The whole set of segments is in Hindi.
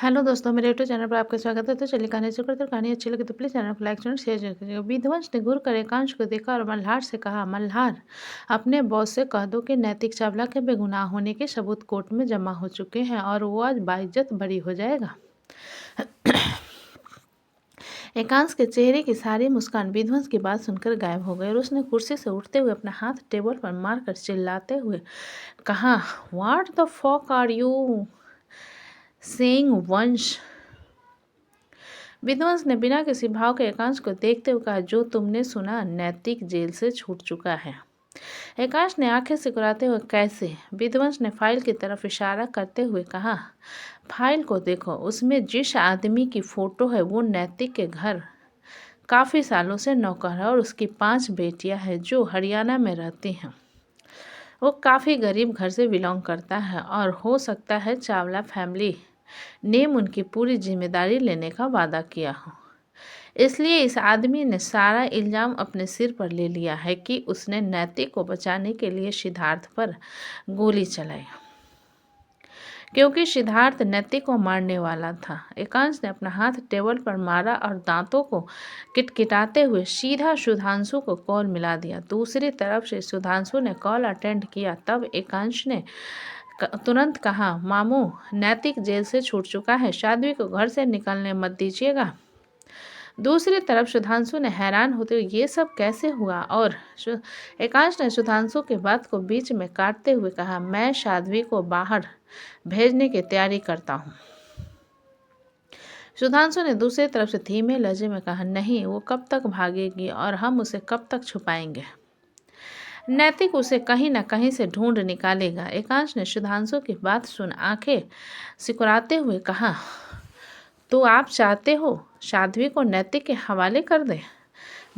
हेलो दोस्तों, मेरे यूट्यूब चैनल पर आपका स्वागत है। तो चलिए कहानी शुरू करते हैं। कहानी अच्छी लगी तो प्लीज़ चैनल को लाइक और शेयर जरूर करिएगा। विध्वंस ने घूर कर एकांश को देखा और मल्हार से कहा, मल्हार, अपने बॉस से कह दो कि नैतिक चावला के बेगुनाह होने के सबूत कोर्ट में जमा हो चुके हैं और वो आज बाइज्जत बरी हो जाएगा। एकांश के चेहरे की सारी मुस्कान विध्वंस की बात सुनकर गायब हो गई और उसने कुर्सी से उठते हुए अपना हाथ टेबल पर मारकर चिल्लाते हुए कहा, what the fuck are you saying Vansh? Vidhvans ने बिना किसी भाव के एकांश को देखते हुए कहा, जो तुमने सुना नैतिक जेल से छूट चुका है। एकांश ने आंखें सिकुड़ाते हुए, कैसे? विध्वंस ने फाइल की तरफ इशारा करते हुए कहा, फाइल को देखो, उसमें जिस आदमी की फोटो है वो नैतिक के घर काफ़ी सालों से नौकर है और उसकी 5 बेटियां हैं जो हरियाणा में रहती हैं। वो काफ़ी गरीब घर से बिलोंग करता है और हो सकता है चावला फैमिली ने उनकी पूरी जिम्मेदारी लेने का वादा किया हो। इसलिए इस आदमी ने सारा इल्ज़ाम अपने सिर पर ले लिया है कि उसने नैतिक को बचाने के लिए सिद्धार्थ पर गोली चलाई, क्योंकि सिद्धार्थ नैतिक को मारने वाला था। एकांश ने अपना हाथ टेबल पर मारा और दांतों को किटकिटाते हुए सीधा सुधांशु को कॉल मिला दिया। दूसरी तरफ से सुधांशु ने कॉल अटेंड किया। तब एकांश ने तुरंत कहा, मामू, नैतिक जेल से छूट चुका है, साध्वी को घर से निकलने मत दीजिएगा। दूसरी तरफ सुधांशु ने हैरान होते हुए ये सब कैसे हुआ और एकांश ने सुधांशु की बात को बीच में काटते हुए कहा, मैं साध्वी को बाहर भेजने की तैयारी करता हूँ। सुधांशु ने दूसरी तरफ से धीमे लहजे में कहा, नहीं, वो कब तक भागेगी और हम उसे कब तक छुपाएंगे? नैतिक उसे कहीं न कहीं से ढूंढ निकालेगा। एकांश ने सुधांशु की बात सुन आंखें सिकुड़ाते हुए कहा, तो आप चाहते हो साध्वी को नैतिक के हवाले कर दे?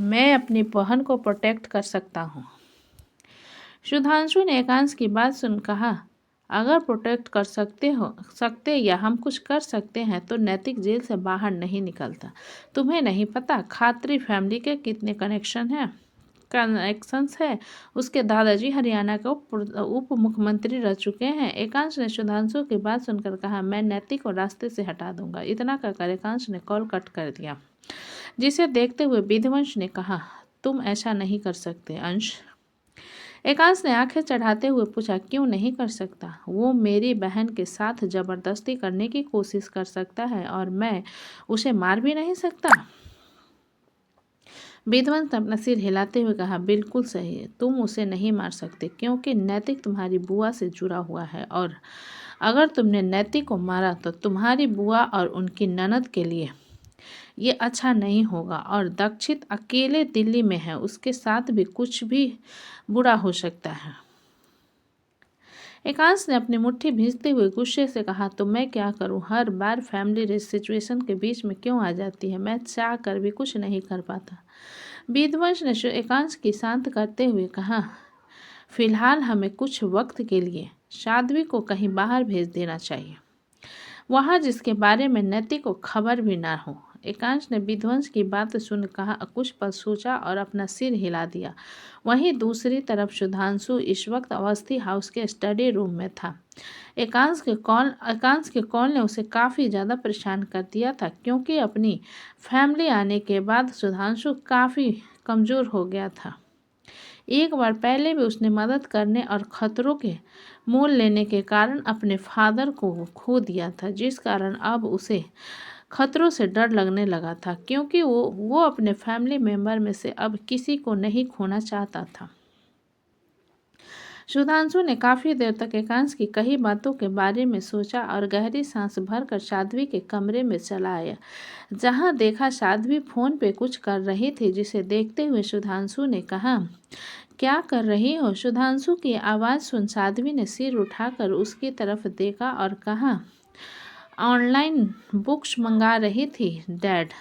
मैं अपनी बहन को प्रोटेक्ट कर सकता हूँ। सुधांशु ने एकांश की बात सुन कहा, अगर प्रोटेक्ट कर सकते या हम कुछ कर सकते हैं तो नैतिक जेल से बाहर नहीं निकलता। तुम्हें नहीं पता खात्री फैमिली के कितने कनेक्शंस है। उसके दादाजी हरियाणा के उप मुख्यमंत्री रह चुके हैं। एकांश ने सुधांशु की बात सुनकर कहा, मैं नैतिक को रास्ते से हटा दूंगा। इतना कहकर एकांश ने कॉल कट कर दिया, जिसे देखते हुए विध्वंस ने कहा, तुम ऐसा नहीं कर सकते अंश। एकांश ने आंखें चढ़ाते हुए पूछा, क्यों नहीं कर सकता? वो मेरी बहन के साथ जबरदस्ती करने की कोशिश कर सकता है और मैं उसे मार भी नहीं सकता। विध्वंस ने अपना सिर हिलाते हुए कहा, बिल्कुल सही है, तुम उसे नहीं मार सकते क्योंकि नैतिक तुम्हारी बुआ से जुड़ा हुआ है और अगर तुमने नैतिक को मारा तो तुम्हारी बुआ और उनकी ननद के लिए ये अच्छा नहीं होगा और दक्षित अकेले दिल्ली में है, उसके साथ भी कुछ भी बुरा हो सकता है। एकांश ने अपनी मुट्ठी भींचते हुए गुस्से से कहा, तो मैं क्या करूं? हर बार फैमिली सिचुएशन के बीच में क्यों आ जाती है? मैं चाह कर भी कुछ नहीं कर पाता। विध्वंस ने एकांश की शांत करते हुए कहा, फिलहाल हमें कुछ वक्त के लिए साध्वी को कहीं बाहर भेज देना चाहिए, वहाँ जिसके बारे में नैतिक को खबर भी ना हो। एकांश ने विध्वंस की बात सुन कहा, कुछ पल सोचा और अपना सिर हिला दिया। वहीं दूसरी तरफ सुधांशु इस वक्त अवस्थी हाउस के स्टडी रूम में था। एकांश के कॉल ने उसे काफ़ी ज़्यादा परेशान कर दिया था, क्योंकि अपनी फैमिली आने के बाद सुधांशु काफ़ी कमज़ोर हो गया था। एक बार पहले भी उसने मदद करने और खतरों के मोल लेने के कारण अपने फादर को खो दिया था, जिस कारण अब उसे खतरों से डर लगने लगा था, क्योंकि वो अपने फैमिली मेंबर में से अब किसी को नहीं खोना चाहता था। सुधांशु ने काफ़ी देर तक एकांश की कही बातों के बारे में सोचा और गहरी सांस भरकर साध्वी के कमरे में चला आया, जहां देखा साध्वी फोन पे कुछ कर रही थी, जिसे देखते हुए सुधांशु ने कहा, क्या कर रही हो? सुधांशु की आवाज़ सुन साध्वी ने सिर उठाकर उसकी तरफ देखा और कहा, ऑनलाइन बुक्स मंगा रही थी डैड।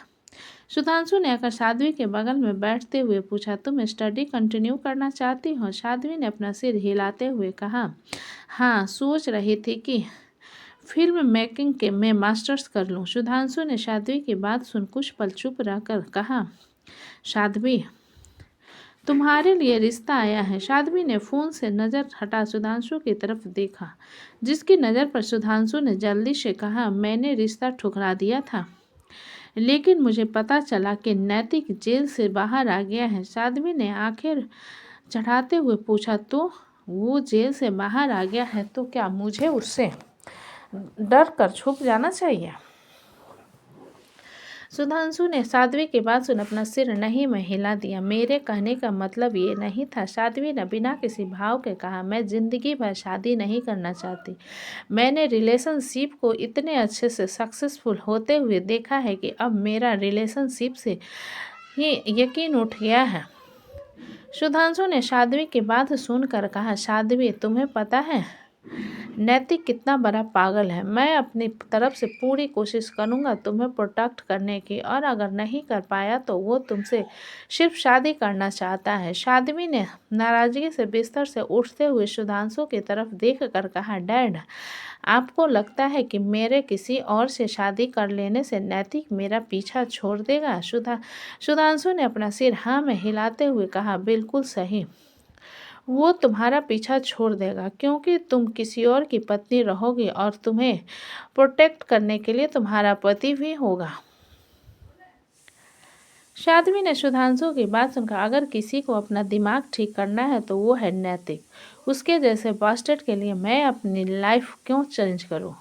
सुधांशु ने आकर साध्वी के बगल में बैठते हुए पूछा, तुम स्टडी कंटिन्यू करना चाहती हो? साध्वी ने अपना सिर हिलाते हुए कहा, हाँ, सोच रही थी कि फिल्म मेकिंग के में मास्टर्स कर लूँ। सुधांशु ने साध्वी की बात सुन कुछ पल चुप रहकर कहा, साध्वी, तुम्हारे लिए रिश्ता आया है। साध्वी ने फोन से नजर हटा सुधांशु की तरफ देखा, जिसकी नज़र पर सुधांशु ने जल्दी से कहा, मैंने रिश्ता ठुकरा दिया था, लेकिन मुझे पता चला कि नैतिक जेल से बाहर आ गया है। साध्वी ने आखिर चढ़ाते हुए पूछा, तो वो जेल से बाहर आ गया है तो क्या मुझे उससे डर कर छुप जाना चाहिए? सुधांशु ने साध्वी की बात सुन अपना सिर नहीं में हिला दिया। मेरे कहने का मतलब ये नहीं था। साध्वी ने बिना किसी भाव के कहा, मैं जिंदगी भर शादी नहीं करना चाहती। मैंने रिलेशनशिप को इतने अच्छे से सक्सेसफुल होते हुए देखा है कि अब मेरा रिलेशनशिप से ही यकीन उठ गया है। सुधांशु ने साध्वी की बात सुनकर कहा, साध्वी तुम्हें पता है नैतिक कितना बड़ा पागल है। मैं अपनी तरफ से पूरी कोशिश करूंगा तुम्हें प्रोटेक्ट करने की, और अगर नहीं कर पाया तो वो तुमसे सिर्फ शादी करना चाहता है। साध्वी ने नाराजगी से बिस्तर से उठते हुए सुधांशु की तरफ देख कर कहा, डैड आपको लगता है कि मेरे किसी और से शादी कर लेने से नैतिक मेरा पीछा छोड़ देगा? सुधांशु ने अपना सिर हाँ में हिलाते हुए कहा, बिल्कुल सही, वो तुम्हारा पीछा छोड़ देगा क्योंकि तुम किसी और की पत्नी रहोगी और तुम्हें प्रोटेक्ट करने के लिए तुम्हारा पति भी होगा। साध्वी ने सुधांशु की बात सुनकर, अगर किसी को अपना दिमाग ठीक करना है तो वो है नैतिक। उसके जैसे बास्टर्ड के लिए मैं अपनी लाइफ क्यों चेंज करूं?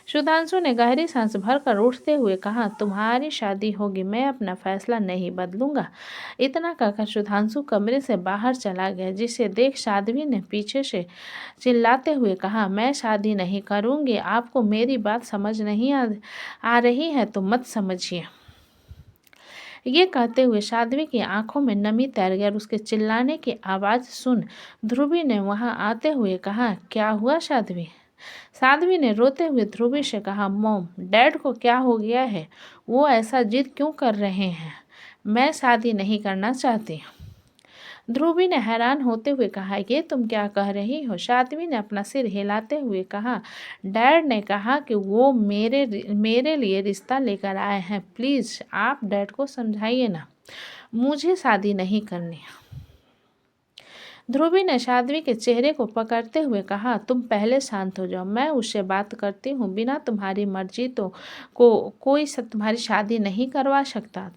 सुधांशु ने गहरी सांस भरकर उठते हुए कहा, तुम्हारी शादी होगी, मैं अपना फैसला नहीं बदलूंगा। इतना कहकर सुधांशु कमरे से बाहर चला गया, जिसे देख साध्वी ने पीछे से चिल्लाते हुए कहा, मैं शादी नहीं करूंगी। आपको मेरी बात समझ नहीं आ रही है तो मत समझिए। ये कहते हुए साध्वी की आंखों में नमी तैर गई और उसके चिल्लाने की आवाज़ सुन ध्रुवी ने वहां आते हुए कहा, क्या हुआ साध्वी? साध्वी ने रोते हुए ध्रुवी से कहा, मॉम डैड को क्या हो गया है? वो ऐसा जिद क्यों कर रहे हैं? मैं शादी नहीं करना चाहती। ध्रुवी ने हैरान होते हुए कहा, ये तुम क्या कह रही हो? साध्वी ने अपना सिर हिलाते हुए कहा, डैड ने कहा कि वो मेरे लिए रिश्ता लेकर आए हैं। प्लीज़ आप डैड को समझाइए ना, मुझे शादी नहीं करनी। ध्रुवी ने साध्वी के चेहरे को पकड़ते हुए कहा, तुम पहले शांत हो जाओ, मैं उससे बात करती हूँ। बिना तुम्हारी मर्जी तो कोई तुम्हारी शादी नहीं करवा सकता।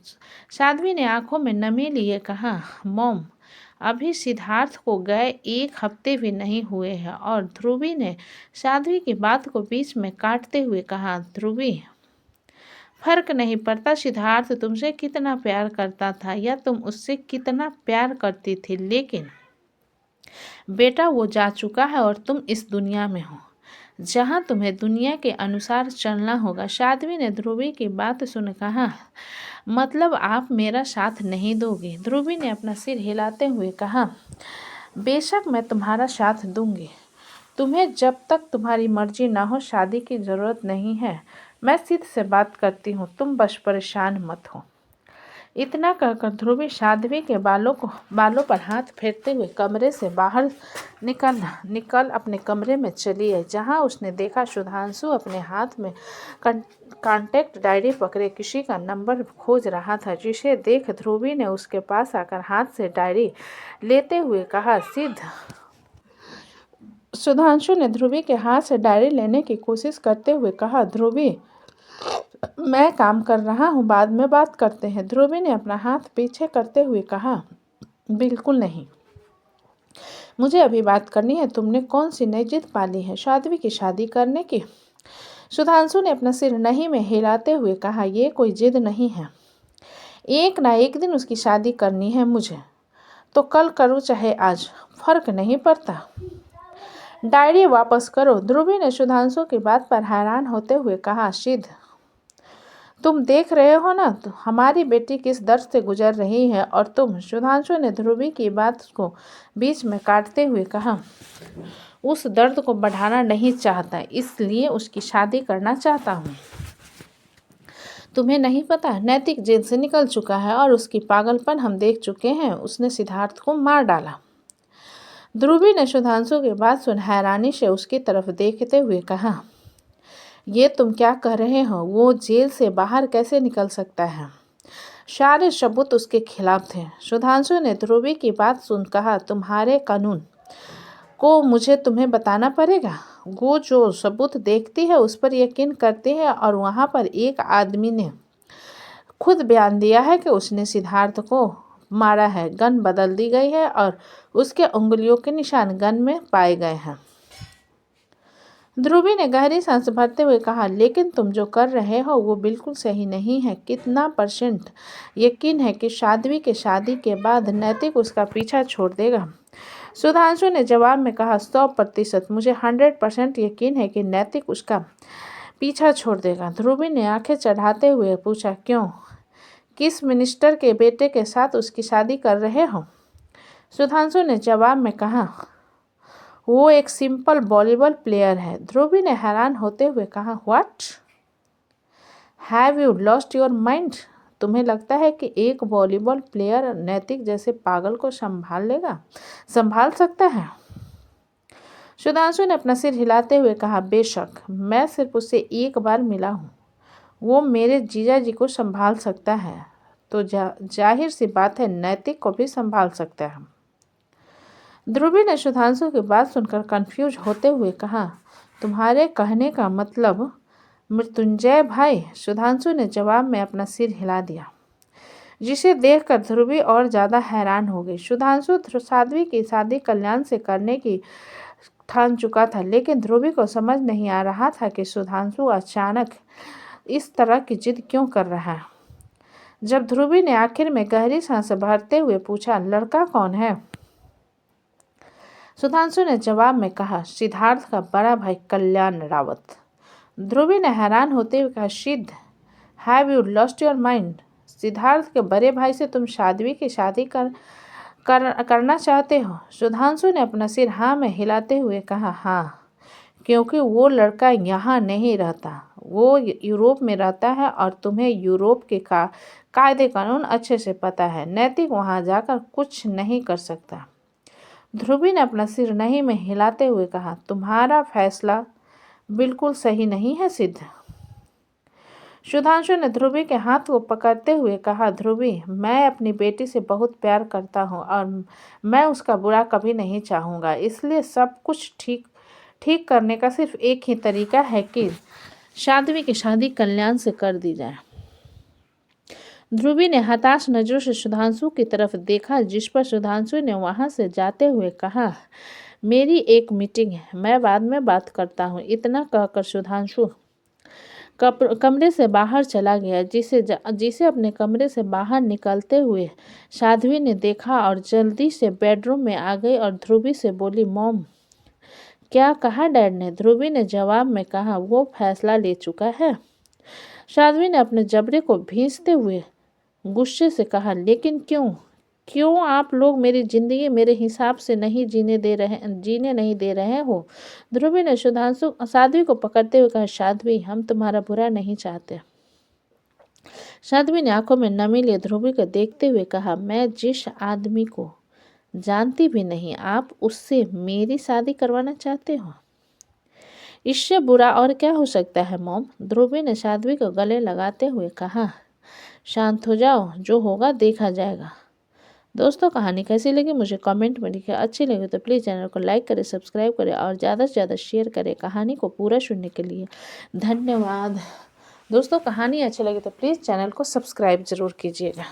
साध्वी ने आंखों में नमी लिए कहा, मॉम अभी सिद्धार्थ को गए 1 हफ्ते भी नहीं हुए हैं। और ध्रुवी ने साध्वी की बात को बीच में काटते हुए कहा, ध्रुवी फर्क नहीं पड़ता सिद्धार्थ तुमसे कितना प्यार करता था या तुम उससे कितना प्यार करती थी, लेकिन बेटा वो जा चुका है और तुम इस दुनिया में हो जहाँ तुम्हें दुनिया के अनुसार चलना होगा। साध्वी ने ध्रुवी की बात सुन कहा, मतलब आप मेरा साथ नहीं दोगे? ध्रुवी ने अपना सिर हिलाते हुए कहा, बेशक मैं तुम्हारा साथ दूंगी। तुम्हें जब तक तुम्हारी मर्जी ना हो शादी की ज़रूरत नहीं है। मैं सीधे से बात करती हूँ, तुम बस परेशान मत हो। इतना कहकर ध्रुवी साध्वी के बालों पर हाथ फेरते हुए कमरे से बाहर निकल अपने कमरे में चली आई, जहां उसने देखा सुधांशु अपने हाथ में कॉन्टैक्ट डायरी पकड़े किसी का नंबर खोज रहा था, जिसे देख ध्रुवी ने उसके पास आकर हाथ से डायरी लेते हुए कहा, सिद्ध। सुधांशु ने ध्रुवी के हाथ से डायरी लेने की कोशिश करते हुए कहा, ध्रुवी मैं काम कर रहा हूँ, बाद में बात करते हैं। ध्रुवी ने अपना हाथ पीछे करते हुए कहा, बिल्कुल नहीं, मुझे अभी बात करनी है। तुमने कौन सी नई जिद पाली है साध्वी की शादी करने की? सुधांशु ने अपना सिर नहीं में हिलाते हुए कहा, यह कोई जिद नहीं है, एक ना एक दिन उसकी शादी करनी है मुझे, तो कल करूँ चाहे आज, फर्क नहीं पड़ता। डायरी वापस करो। ध्रुवी ने सुधांशु की बात पर हैरान होते हुए कहा, सिद्ध तुम देख रहे हो ना तो हमारी बेटी किस दर्द से गुजर रही है और तुम। सुधांशु ने ध्रुवी की बात को बीच में काटते हुए कहा, उस दर्द को बढ़ाना नहीं चाहता, इसलिए उसकी शादी करना चाहता हूँ। तुम्हें नहीं पता नैतिक जेल से निकल चुका है और उसकी पागलपन हम देख चुके हैं। उसने सिद्धार्थ को मार डाला। ध्रुवी ने सुधांशु की बात सुन हैरानी से उसकी तरफ देखते हुए कहा, ये तुम क्या कह रहे हो? वो जेल से बाहर कैसे निकल सकता है? सारे सबूत उसके खिलाफ थे। सुधांशु ने ध्रुवी की बात सुन कहा, तुम्हारे कानून को मुझे तुम्हें बताना पड़ेगा। वो जो सबूत देखती है उस पर यकीन करती है, और वहाँ पर एक आदमी ने खुद बयान दिया है कि उसने सिद्धार्थ को मारा है। गन बदल दी गई है और उसके उंगलियों के निशान गन में पाए गए हैं। ध्रुवी ने गहरी सांस भरते हुए कहा, लेकिन तुम जो कर रहे हो वो बिल्कुल सही नहीं है। कितना % यकीन है कि साध्वी के शादी के बाद नैतिक उसका पीछा छोड़ देगा? सुधांशु ने जवाब में कहा, 100%। मुझे 100% यकीन है कि नैतिक उसका पीछा छोड़ देगा। ध्रुवी ने आंखें चढ़ाते हुए पूछा, क्यों? किस मिनिस्टर के बेटे के साथ उसकी शादी कर रहे हो? सुधांशु ने जवाब में कहा, वो एक सिंपल वॉलीबॉल प्लेयर है। ध्रुवी ने हैरान होते हुए कहा, what? Have you lost your mind? तुम्हें लगता है कि एक वॉलीबॉल प्लेयर नैतिक जैसे पागल को संभाल सकता है? सुधांशु ने अपना सिर हिलाते हुए कहा, बेशक, मैं सिर्फ उससे एक बार मिला हूँ। वो मेरे जीजा जी को संभाल सकता है तो जाहिर सी बात है नैतिक को भी संभाल सकता है। ध्रुवी ने सुधांशु की बात सुनकर कंफ्यूज होते हुए कहा, तुम्हारे कहने का मतलब मृत्युंजय भाई? सुधांशु ने जवाब में अपना सिर हिला दिया, जिसे देखकर ध्रुवी और ज़्यादा हैरान हो गई। सुधांशु साध्वी की शादी कल्याण से करने की ठान चुका था, लेकिन ध्रुवी को समझ नहीं आ रहा था कि सुधांशु अचानक इस तरह की जिद क्यों कर रहा है। जब ध्रुवी ने आखिर में गहरी सांस भरते हुए पूछा, लड़का कौन है? सुधांशु ने जवाब में कहा, सिद्धार्थ का बड़ा भाई कल्याण रावत। ध्रुवी ने हैरान होते हुए कहा, सिद्ध, have you lost your mind? Siddharth के बड़े भाई से तुम साध्वी की शादी करना चाहते हो? सुधांशु ने अपना सिर हाँ में हिलाते हुए कहा, हाँ, क्योंकि वो लड़का यहाँ नहीं रहता, वो यूरोप में रहता है और तुम्हें यूरोप के कायदे कानून अच्छे से पता है। नैतिक वहाँ जाकर कुछ नहीं कर सकता। ध्रुवी ने अपना सिर नहीं में हिलाते हुए कहा, तुम्हारा फैसला बिल्कुल सही नहीं है सिद्ध। सुधांशु ने ध्रुवी के हाथ को पकड़ते हुए कहा, ध्रुवी, मैं अपनी बेटी से बहुत प्यार करता हूँ और मैं उसका बुरा कभी नहीं चाहूँगा। इसलिए सब कुछ ठीक करने का सिर्फ एक ही तरीका है कि साध्वी की शादी कल्याण से कर दी जाए। ध्रुवी ने हताश नजरों से सुधांशु की तरफ देखा, जिस पर सुधांशु ने वहां से जाते हुए कहा, मेरी एक मीटिंग है, मैं बाद में बात करता हूँ। इतना कहकर सुधांशु कमरे से बाहर चला गया। जिसे अपने कमरे से बाहर निकलते हुए साध्वी ने देखा और जल्दी से बेडरूम में आ गई और ध्रुवी से बोली, मॉम, क्या कहा डैड ने? ध्रुवी ने जवाब में कहा, वो फैसला ले चुका है। साध्वी ने अपने जबड़े को भींचते हुए गुस्से से कहा, लेकिन क्यों आप लोग मेरी जिंदगी मेरे हिसाब से नहीं जीने नहीं दे रहे हो? ध्रुवी ने साध्वी को पकड़ते हुए कहा, साध्वी, हम तुम्हारा बुरा नहीं चाहते। साध्वी ने आंखों में नमी लिए ध्रुवी को देखते हुए कहा, मैं जिस आदमी को जानती भी नहीं, आप उससे मेरी शादी करवाना चाहते हो? इससे बुरा और क्या हो सकता है मॉम? ध्रुवी ने साध्वी को गले लगाते हुए कहा, शांत हो जाओ, जो होगा देखा जाएगा। दोस्तों, कहानी कैसी लगी मुझे कमेंट में लिखें। अच्छी लगी तो प्लीज़ चैनल को लाइक करें, सब्सक्राइब करें और ज़्यादा से ज़्यादा शेयर करें। कहानी को पूरा सुनने के लिए धन्यवाद। दोस्तों, कहानी अच्छी लगी तो प्लीज़ चैनल को सब्सक्राइब ज़रूर कीजिएगा।